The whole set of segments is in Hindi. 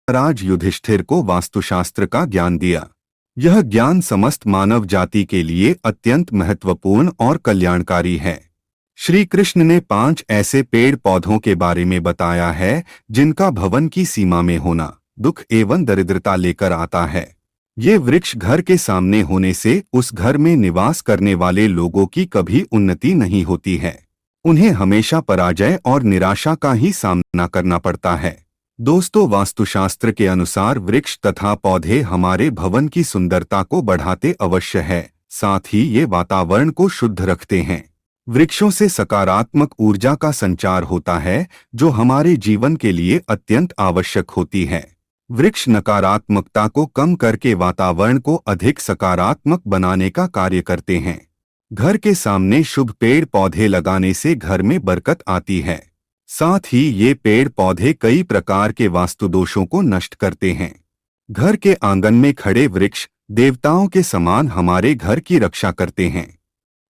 राज युधिष्ठिर को वास्तुशास्त्र का ज्ञान दिया। यह ज्ञान समस्त मानव जाति के लिए अत्यंत महत्वपूर्ण और कल्याणकारी है। श्री कृष्ण ने 5 ऐसे पेड़ पौधों के बारे में बताया है जिनका भवन की सीमा में होना दुख एवं दरिद्रता लेकर आता है। ये वृक्ष घर के सामने होने से उस घर में निवास करने वाले लोगों की कभी उन्नति नहीं होती है। उन्हें हमेशा पराजय और निराशा का ही सामना करना पड़ता है। दोस्तों, वास्तुशास्त्र के अनुसार वृक्ष तथा पौधे हमारे भवन की सुंदरता को बढ़ाते अवश्य है, साथ ही ये वातावरण को शुद्ध रखते हैं। वृक्षों से सकारात्मक ऊर्जा का संचार होता है जो हमारे जीवन के लिए अत्यंत आवश्यक होती है। वृक्ष नकारात्मकता को कम करके वातावरण को अधिक सकारात्मक बनाने का कार्य करते हैं। घर के सामने शुभ पेड़ पौधे लगाने से घर में बरकत आती है। साथ ही ये पेड़ पौधे कई प्रकार के वास्तु दोषों को नष्ट करते हैं। घर के आंगन में खड़े वृक्ष देवताओं के समान हमारे घर की रक्षा करते हैं।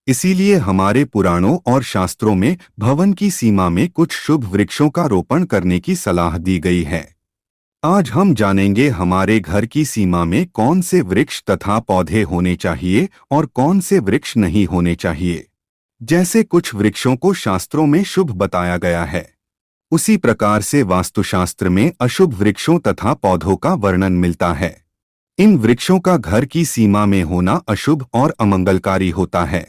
इसीलिए हमारे पुराणों और शास्त्रों में भवन की सीमा में कुछ शुभ वृक्षों का रोपण करने की सलाह दी गई है। आज हम जानेंगे हमारे घर की सीमा में कौन से वृक्ष तथा पौधे होने चाहिए और कौन से वृक्ष नहीं होने चाहिए। जैसे कुछ वृक्षों को शास्त्रों में शुभ बताया गया है, उसी प्रकार से वास्तुशास्त्र में अशुभ वृक्षों तथा पौधों का वर्णन मिलता है। इन वृक्षों का घर की सीमा में होना अशुभ और अमंगलकारी होता है।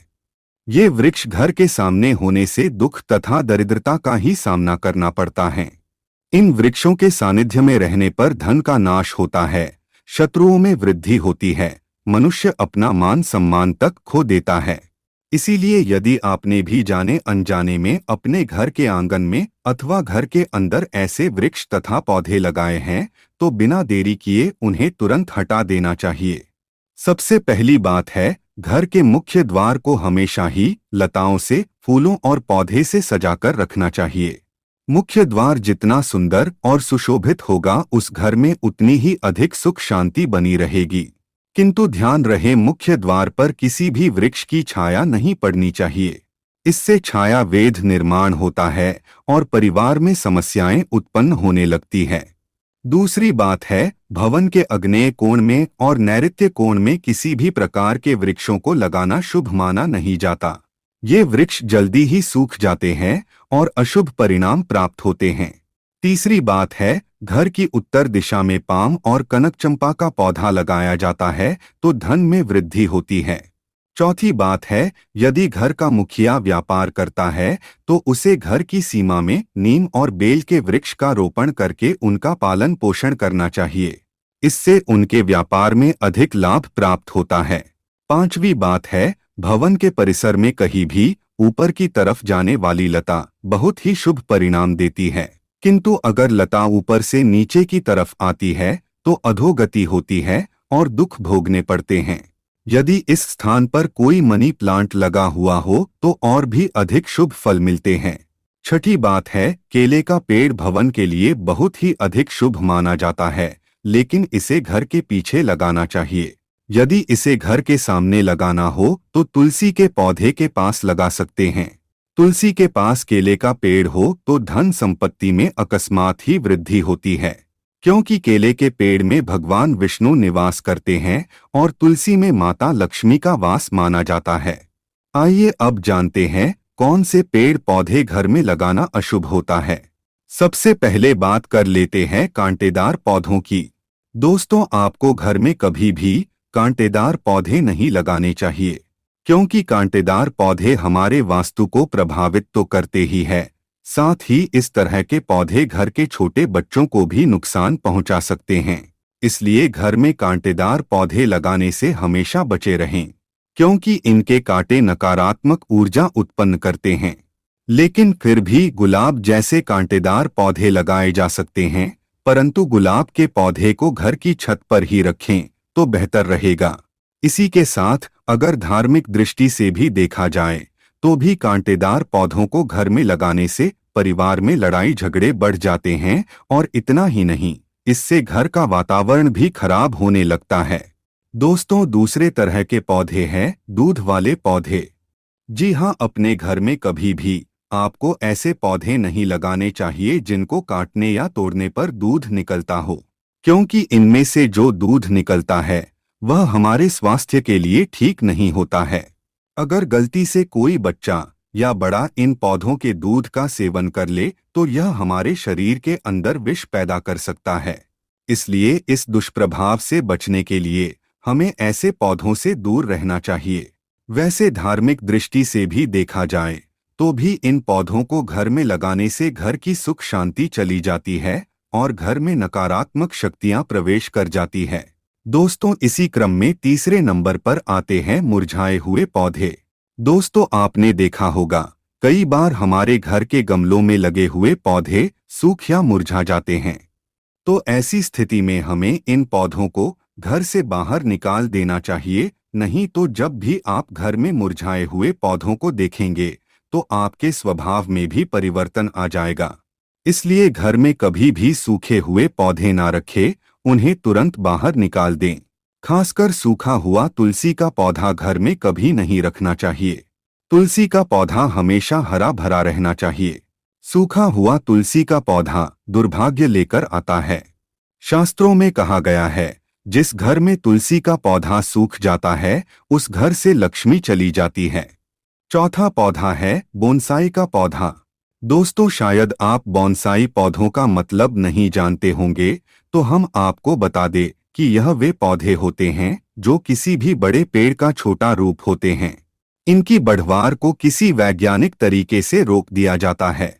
ये वृक्ष घर के सामने होने से दुख तथा दरिद्रता का ही सामना करना पड़ता है। इन वृक्षों के सानिध्य में रहने पर धन का नाश होता है, शत्रुओं में वृद्धि होती है, मनुष्य अपना मान सम्मान तक खो देता है। इसीलिए यदि आपने भी जाने अनजाने में अपने घर के आंगन में अथवा घर के अंदर ऐसे वृक्ष तथा पौधे लगाए हैं तो बिना देरी किए उन्हें तुरंत हटा देना चाहिए। सबसे पहली बात है, घर के मुख्य द्वार को हमेशा ही लताओं से, फूलों और पौधे से सजाकर रखना चाहिए। मुख्य द्वार जितना सुंदर और सुशोभित होगा उस घर में उतनी ही अधिक सुख शांति बनी रहेगी। किंतु ध्यान रहे, मुख्य द्वार पर किसी भी वृक्ष की छाया नहीं पड़नी चाहिए। इससे छाया वेध निर्माण होता है और परिवार में समस्याएं उत्पन्न होने लगती है। दूसरी बात है, भवन के आग्नेय कोण में और नैऋत्य कोण में किसी भी प्रकार के वृक्षों को लगाना शुभ माना नहीं जाता। ये वृक्ष जल्दी ही सूख जाते हैं और अशुभ परिणाम प्राप्त होते हैं। तीसरी बात है, घर की उत्तर दिशा में पाम और कनक चंपा का पौधा लगाया जाता है तो धन में वृद्धि होती है। चौथी बात है, यदि घर का मुखिया व्यापार करता है तो उसे घर की सीमा में नीम और बेल के वृक्ष का रोपण करके उनका पालन पोषण करना चाहिए। इससे उनके व्यापार में अधिक लाभ प्राप्त होता है। पांचवी बात है, भवन के परिसर में कहीं भी ऊपर की तरफ जाने वाली लता बहुत ही शुभ परिणाम देती है, किंतु अगर लता ऊपर से नीचे की तरफ आती है तो अधोगति होती है और दुख भोगने पड़ते हैं। यदि इस स्थान पर कोई मनी प्लांट लगा हुआ हो तो और भी अधिक शुभ फल मिलते हैं। छठी बात है, केले का पेड़ भवन के लिए बहुत ही अधिक शुभ माना जाता है, लेकिन इसे घर के पीछे लगाना चाहिए। यदि इसे घर के सामने लगाना हो तो तुलसी के पौधे के पास लगा सकते हैं। तुलसी के पास केले का पेड़ हो तो धन संपत्ति में अकस्मात ही वृद्धि होती है, क्योंकि केले के पेड़ में भगवान विष्णु निवास करते हैं और तुलसी में माता लक्ष्मी का वास माना जाता है। आइए अब जानते हैं कौन से पेड़ पौधे घर में लगाना अशुभ होता है। सबसे पहले बात कर लेते हैं कांटेदार पौधों की। दोस्तों, आपको घर में कभी भी कांटेदार पौधे नहीं लगाने चाहिए, क्योंकि कांटेदार पौधे हमारे वास्तु को प्रभावित तो करते ही है, साथ ही इस तरह के पौधे घर के छोटे बच्चों को भी नुकसान पहुंचा सकते हैं। इसलिए घर में कांटेदार पौधे लगाने से हमेशा बचे रहें, क्योंकि इनके कांटे नकारात्मक ऊर्जा उत्पन्न करते हैं। लेकिन फिर भी गुलाब जैसे कांटेदार पौधे लगाए जा सकते हैं, परंतु गुलाब के पौधे को घर की छत पर ही रखें तो बेहतर रहेगा। इसी के साथ अगर धार्मिक दृष्टि से भी देखा जाए तो भी कांटेदार पौधों को घर में लगाने से परिवार में लड़ाई झगड़े बढ़ जाते हैं, और इतना ही नहीं, इससे घर का वातावरण भी खराब होने लगता है। दोस्तों, दूसरे तरह के पौधे हैं दूध वाले पौधे। जी हाँ, अपने घर में कभी भी आपको ऐसे पौधे नहीं लगाने चाहिए जिनको काटने या तोड़ने पर दूध निकलता हो, क्योंकि इनमें से जो दूध निकलता है वह हमारे स्वास्थ्य के लिए ठीक नहीं होता है। अगर गलती से कोई बच्चा या बड़ा इन पौधों के दूध का सेवन कर ले तो यह हमारे शरीर के अंदर विष पैदा कर सकता है। इसलिए इस दुष्प्रभाव से बचने के लिए हमें ऐसे पौधों से दूर रहना चाहिए। वैसे धार्मिक दृष्टि से भी देखा जाए तो भी इन पौधों को घर में लगाने से घर की सुख शांति चली जाती है और घर में नकारात्मक शक्तियां प्रवेश कर जाती है। दोस्तों, इसी क्रम में तीसरे नंबर पर आते हैं मुरझाए हुए पौधे। दोस्तों, आपने देखा होगा कई बार हमारे घर के गमलों में लगे हुए पौधे सूख या मुरझा जाते हैं। तो ऐसी स्थिति में हमें इन पौधों को घर से बाहर निकाल देना चाहिए, नहीं तो जब भी आप घर में मुरझाए हुए पौधों को देखेंगे तो आपके स्वभाव में भी परिवर्तन आ जाएगा। इसलिए घर में कभी भी सूखे हुए पौधे ना रखें, उन्हें तुरंत बाहर निकाल दें। खासकर सूखा हुआ तुलसी का पौधा घर में कभी नहीं रखना चाहिए। तुलसी का पौधा हमेशा हरा भरा रहना चाहिए। सूखा हुआ तुलसी का पौधा दुर्भाग्य लेकर आता है। शास्त्रों में कहा गया है, जिस घर में तुलसी का पौधा सूख जाता है उस घर से लक्ष्मी चली जाती है। चौथा पौधा है बोनसाई का पौधा। दोस्तों, शायद आप बोनसाई पौधों का मतलब नहीं जानते होंगे, तो हम आपको बता दें कि यह वे पौधे होते हैं जो किसी भी बड़े पेड़ का छोटा रूप होते हैं। इनकी बढ़वार को किसी वैज्ञानिक तरीके से रोक दिया जाता है।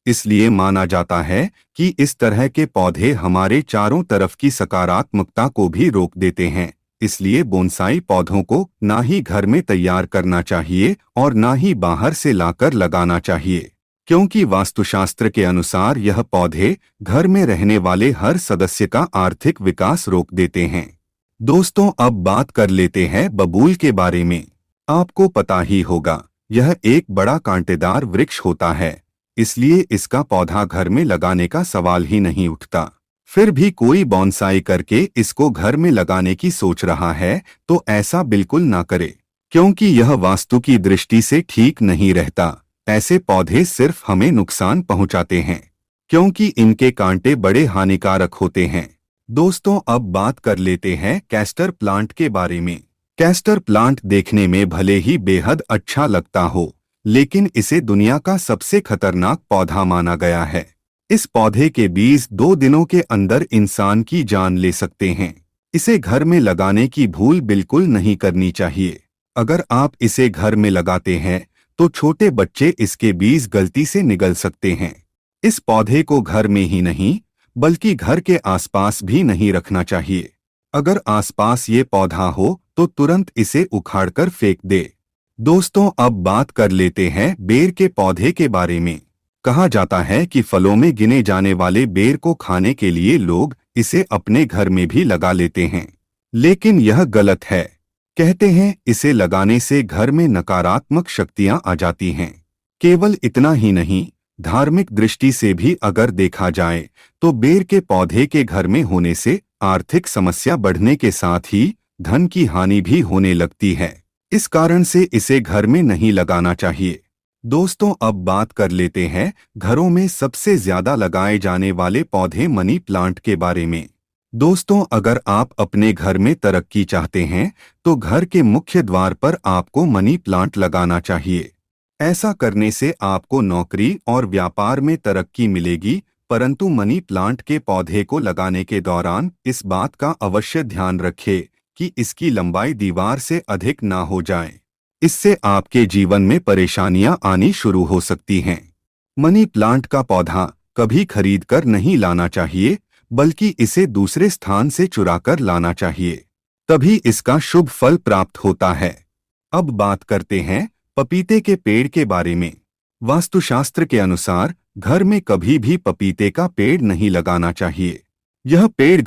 इसलिए माना जाता है कि इस तरह के पौधे हमारे चारों तरफ की सकारात्मकता को भी रोक देते हैं। इसलिए बोनसाई पौधों को ना ही घर में तैयार करना चाहिए और ना ही बाहर से लाकर लगाना चाहिए, क्योंकि वास्तुशास्त्र के अनुसार यह पौधे घर में रहने वाले हर सदस्य का आर्थिक विकास रोक देते हैं। दोस्तों, अब बात कर लेते हैं बबूल के बारे में। आपको पता ही होगा, यह एक बड़ा कांटेदार वृक्ष होता है, इसलिए इसका पौधा घर में लगाने का सवाल ही नहीं उठता। फिर भी कोई बोनसाई करके इसको घर में लगाने की सोच रहा है तो ऐसा बिल्कुल ना करे, क्योंकि यह वास्तु की दृष्टि से ठीक नहीं रहता। ऐसे पौधे सिर्फ हमें नुकसान पहुंचाते हैं, क्योंकि इनके कांटे बड़े हानिकारक होते हैं। दोस्तों, अब बात कर लेते हैं कैस्टर प्लांट के बारे में। कैस्टर प्लांट देखने में भले ही बेहद अच्छा लगता हो, लेकिन इसे दुनिया का सबसे खतरनाक पौधा माना गया है। इस पौधे के बीज 2 दिनों के अंदर इंसान की जान ले सकते हैं। इसे घर में लगाने की भूल बिल्कुल नहीं करनी चाहिए। अगर आप इसे घर में लगाते हैं तो छोटे बच्चे इसके बीज गलती से निगल सकते हैं। इस पौधे को घर में ही नहीं बल्कि घर के आसपास भी नहीं रखना चाहिए। अगर आसपास ये पौधा हो तो तुरंत इसे उखाड़कर फेंक दे। दोस्तों, अब बात कर लेते हैं बेर के पौधे के बारे में। कहा जाता है कि फलों में गिने जाने वाले बेर को खाने के लिए लोग इसे अपने घर में भी लगा लेते हैं, लेकिन यह गलत है। कहते हैं इसे लगाने से घर में नकारात्मक शक्तियां आ जाती हैं। केवल इतना ही नहीं, धार्मिक दृष्टि से भी अगर देखा जाए तो बेर के पौधे के घर में होने से आर्थिक समस्या बढ़ने के साथ ही धन की हानि भी होने लगती है। इस कारण से इसे घर में नहीं लगाना चाहिए। दोस्तों, अब बात कर लेते हैं घरों में सबसे ज्यादा लगाए जाने वाले पौधे मनी प्लांट के बारे में। दोस्तों, अगर आप अपने घर में तरक्की चाहते हैं तो घर के मुख्य द्वार पर आपको मनी प्लांट लगाना चाहिए। ऐसा करने से आपको नौकरी और व्यापार में तरक्की मिलेगी, परंतु मनी प्लांट के पौधे को लगाने के दौरान इस बात का अवश्य ध्यान रखें कि इसकी लंबाई दीवार से अधिक ना हो जाए। इससे आपके जीवन में परेशानियां आनी शुरू हो सकती हैं। मनी प्लांट का पौधा कभी खरीद कर नहीं लाना चाहिए, बल्कि इसे दूसरे स्थान से चुराकर लाना चाहिए, तभी इसका शुभ फल प्राप्त होता है। अब बात करते हैं पपीते के पेड़ के बारे में। वास्तुशास्त्र के अनुसार घर में कभी भी पपीते का पेड़ नहीं लगाना चाहिए। यह पेड़